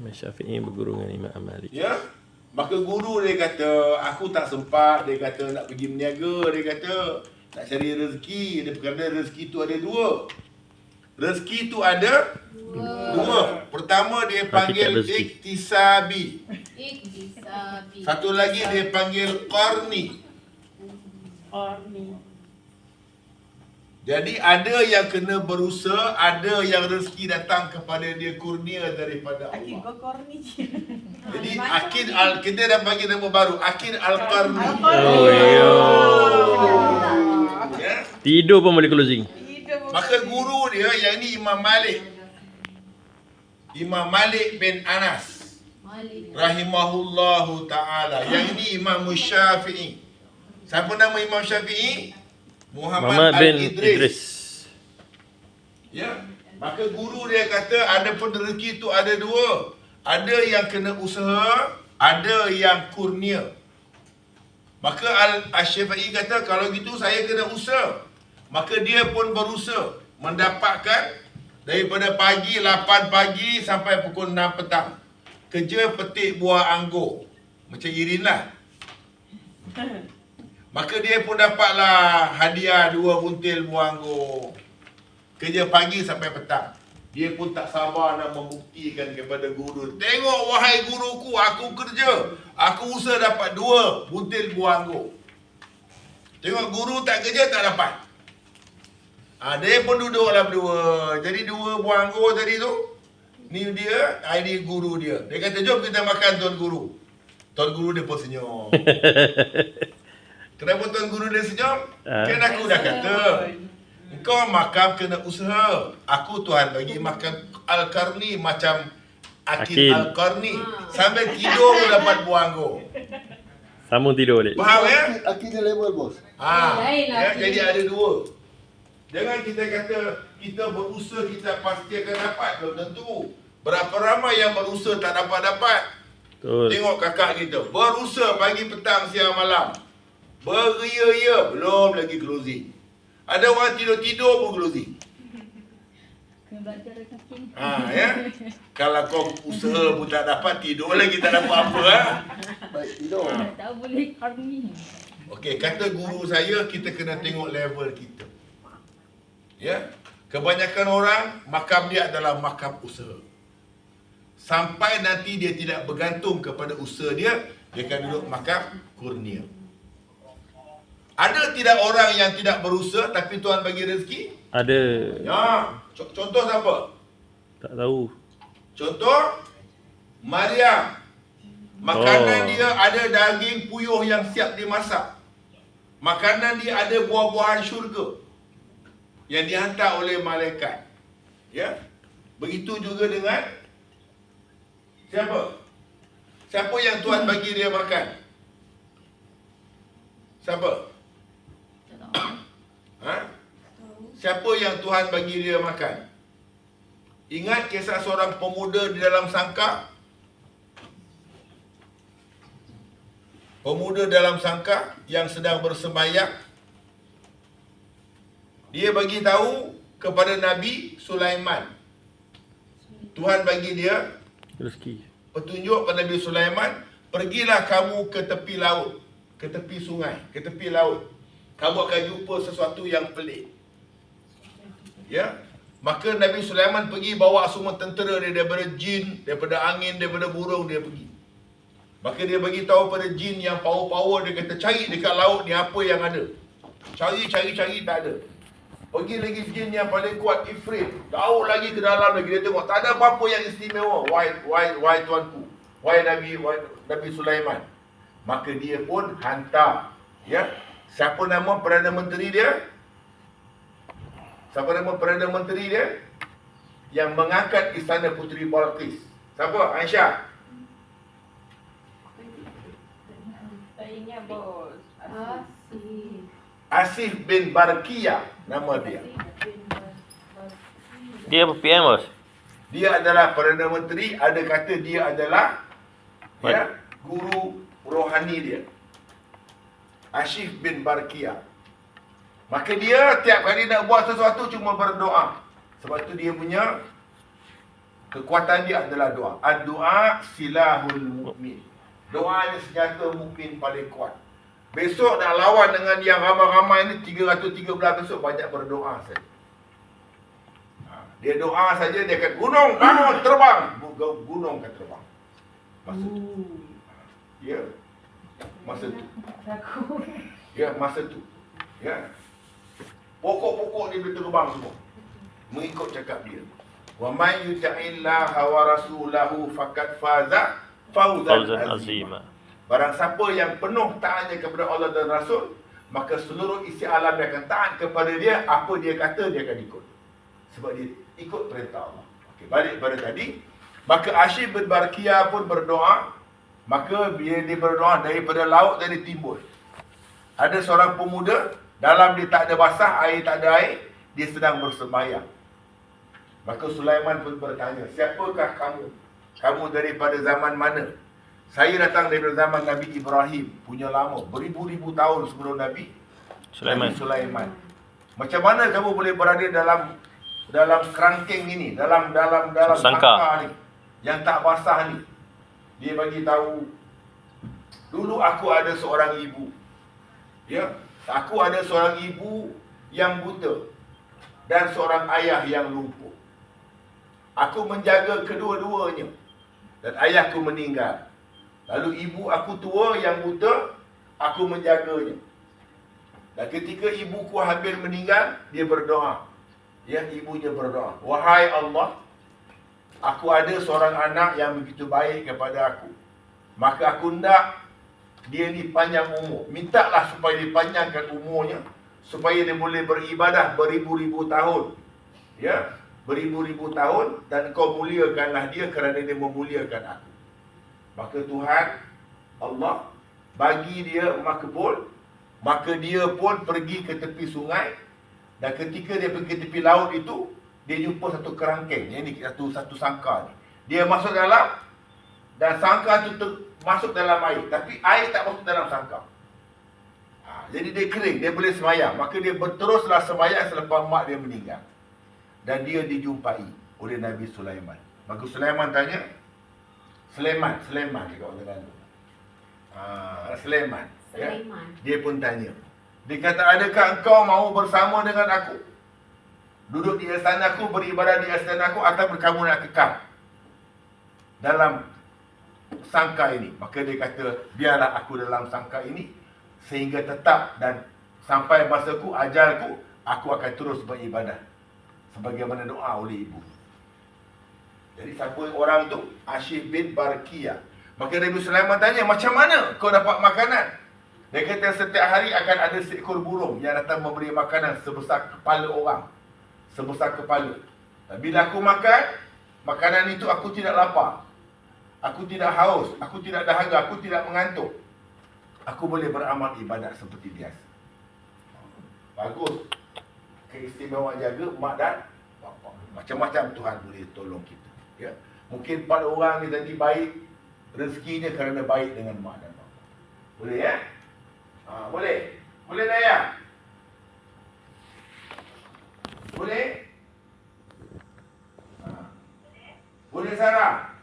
Imam Syafi'i berguru dengan Imam Malik. Ya. Maka guru dia kata, aku tak sempat, dia kata nak pergi berniaga, dia kata nak cari rezeki, dia kerana rezeki tu ada dua. Rezeki tu ada dua. Pertama dia panggil iktisabi. Satu lagi dia panggil qarni. Jadi ada yang kena berusaha, ada yang rezeki datang kepada dia kurnia daripada Allah. Jadi Akid kita dah bagi nama baru, Akid Al-Qarni. Oh, Ya. tidur pun boleh closing. Maka guru dia yang ni Imam Malik. Imam Malik bin Anas rahimahullahu taala. Yang ini Imam Syafi'i. Siapa nama Imam Syafi'i? Muhammad bin Al-Idris. Idris. Ya. Maka guru dia kata ada pun rezeki tu ada dua. Ada yang kena usaha, ada yang kurnia. Maka Al-Syafi'i kata kalau gitu saya kena usaha. Maka dia pun berusaha mendapatkan daripada pagi 8 pagi sampai pukul 6 petang. Kerja petik buah anggur. Macam Irin lah. Maka dia pun dapatlah hadiah 2 buntil buah anggur. Kerja pagi sampai petang. Dia pun tak sabar nak membuktikan kepada guru. Tengok wahai guruku, aku kerja. Aku usaha dapat 2 buntil buah anggur. Tengok guru tak kerja tak dapat. Dia pun duduklah berdua. Jadi 2 buah anggur tadi tu, ni dia, ini guru dia. Dia kata jom kita makan tuan guru. Tuan guru dia pun senyum. Kenapa tuan guru dia senyum? Kan aku dah kata, engkau makan kena usaha. Aku Tuhan bagi makan Al-Qarni macam Akid Al-Qarni. Sambil tidur pun dapat buah anggur. Sambung tidur balik. Faham ya? Akidnya level bos. Ya, jadi ada 2. Jangan kita kata kita berusaha kita pasti akan dapat. Belum tentu. Berapa ramai yang berusaha tak dapat-dapat. Betul. Tengok kakak kita berusaha pagi, petang, siang, malam. Beria-ria, belum lagi closing. Ada orang tidur-tidur pun closing. Ya. Kalau kau usaha pun tak dapat, tidur lagi tak dapat apa. Baik tidur. Tak boleh karni. Okey, kata guru saya, kita kena tengok level kita. Ya. Kebanyakan orang makam dia adalah makam usaha. Sampai nanti dia tidak bergantung kepada usaha dia, dia akan duduk makam kurnia. Ada tidak orang yang tidak berusaha tapi Tuhan bagi rezeki? Ada. Ya. Contoh siapa? Tak tahu. Contoh Maryam. Makanan dia ada daging puyuh yang siap dimasak. Makanan dia ada buah-buahan syurga yang dihantar oleh malaikat. Ya. Begitu juga dengan siapa? Siapa yang Tuhan bagi dia makan? Siapa? Siapa yang Tuhan bagi dia makan? Ingat kisah seorang pemuda di dalam sangkar? Pemuda dalam sangkar yang sedang bersembahyang. Dia bagi tahu kepada Nabi Sulaiman. Tuhan bagi dia Rezeki. petunjuk kepada Nabi Sulaiman, pergilah kamu ke tepi laut, ke tepi sungai, ke tepi laut. Kamu akan jumpa sesuatu yang pelik. Ya. Maka Nabi Sulaiman pergi bawa semua tentera dia daripada jin, daripada angin, daripada burung dia pergi. Maka dia bagi tahu pada jin yang power-power, dia kata cari dekat laut ni apa yang ada. Cari tak ada. Pergi lagi jin yang paling kuat, Ifrit. Jauh lagi ke dalam lagi, dia tengok tak ada apa-apa yang istimewa. Why tuanku? Why Nabi Sulaiman? Maka dia pun hantar, ya. Siapa nama Perdana Menteri dia? Siapa nama Perdana Menteri dia? Yang mengangkat istana Puteri Balqis. Siapa? Aisyah. Tak ingat bos. Asif bin Barkiyah nama dia. Dia apa PM bos? Dia adalah Perdana Menteri, ada kata dia adalah ya, guru rohani dia. Asif bin Barkiyah. Maka dia tiap kali nak buat sesuatu cuma berdoa. Sebab tu dia punya Kekuatan dia adalah doa. Ad-doa silahul mukmin. Doanya senjata mukmin paling kuat. Besok nak lawan dengan yang ramai-ramai ni 313 besok banyak berdoa saja. Dia doa saja dia akan gunung bangun terbang. Gunung akan terbang. Masa tu. Ya. Masa tu. Ya, masa tu. Ya. Pokok-pokok dia boleh terbang semua. Mengikut cakap dia. Wa may yuti'illaha wa rasulahu faqad faza fawzan azima. Barang siapa yang penuh taatnya kepada Allah dan Rasul, maka seluruh isi alam dia akan taat kepada dia. Apa dia kata, dia akan ikut. Sebab dia ikut perintah Allah. Okey, balik pada tadi. Maka Ashib bin Barqiyah pun berdoa. Maka bila dia berdoa, daripada laut tadi timbul. Ada seorang pemuda, dalam dia tak ada basah, air tak ada air, dia sedang bersembahyang. Maka Sulaiman pun bertanya, siapakah kamu? Kamu daripada zaman mana? Saya datang daripada zaman Nabi Ibrahim. Punya lama, beribu-ribu tahun sebelum Nabi Sulaiman. Nabi Sulaiman. Macam mana kamu boleh berada dalam kerangkeng ini, dalam sangka ni, yang tak basah ni? Dia bagi tahu, dulu aku ada seorang ibu. Ya, aku ada seorang ibu yang buta dan seorang ayah yang lumpuh. Aku menjaga kedua-duanya dan ayahku meninggal. Lalu ibu aku tua yang buta, aku menjaganya. Dan ketika ibuku hampir meninggal, dia berdoa. Ya, ibunya berdoa, wahai Allah, aku ada seorang anak yang begitu baik kepada aku. Maka aku nak dia ni panjang umur. Mintalah supaya dipanjangkan umurnya, supaya dia boleh beribadah beribu-ribu tahun. Ya, beribu-ribu tahun, dan kau muliakanlah dia kerana dia memuliakan aku. Maka Tuhan Allah bagi dia makbul. Maka dia pun pergi ke tepi sungai. Dan ketika dia pergi ke tepi laut itu, dia jumpa satu kerangkeng. Ini satu sangka ni. Dia masuk dalam, dan sangka itu masuk dalam air. Tapi air tak masuk dalam sangka. Jadi dia kering, dia boleh semayang. Maka dia berteruslah semayang selepas mak dia meninggal. Dan dia dijumpai oleh Nabi Sulaiman. Maka Sulaiman tanya, Sulaiman dia kat orang Terengganu. Sulaiman. Ya? Dia pun tanya. Dia kata, adakah engkau mahu bersama dengan aku? Duduk di istanaku, beribadah di istanaku, atau kamu nak kekal dalam sangka ini? Maka dia kata, biarlah aku dalam sangka ini sehingga tetap, dan sampai masaku, ajalku, aku akan terus beribadah sebagaimana doa oleh ibu. Jadi siapa orang tu? Ashib bin Barqiyah. Maka Nabi Sulaiman tanya, macam mana kau dapat makanan? Dia kata, setiap hari akan ada seekor burung yang datang memberi makanan sebesar kepala orang. Sebesar kepala. Dan bila aku makan makanan itu, aku tidak lapar, aku tidak haus, aku tidak dahaga, aku tidak mengantuk. Aku boleh beramal ibadat seperti biasa. Bagus. Keistimewaan jaga mak dan bapa. Macam-macam Tuhan boleh tolong kita. Ya. Mungkin 4 orang ni tadi baik rezekinya kerana baik dengan mak dan bapa. Boleh ya? Boleh. Boleh Daya? Boleh? Boleh Sarah?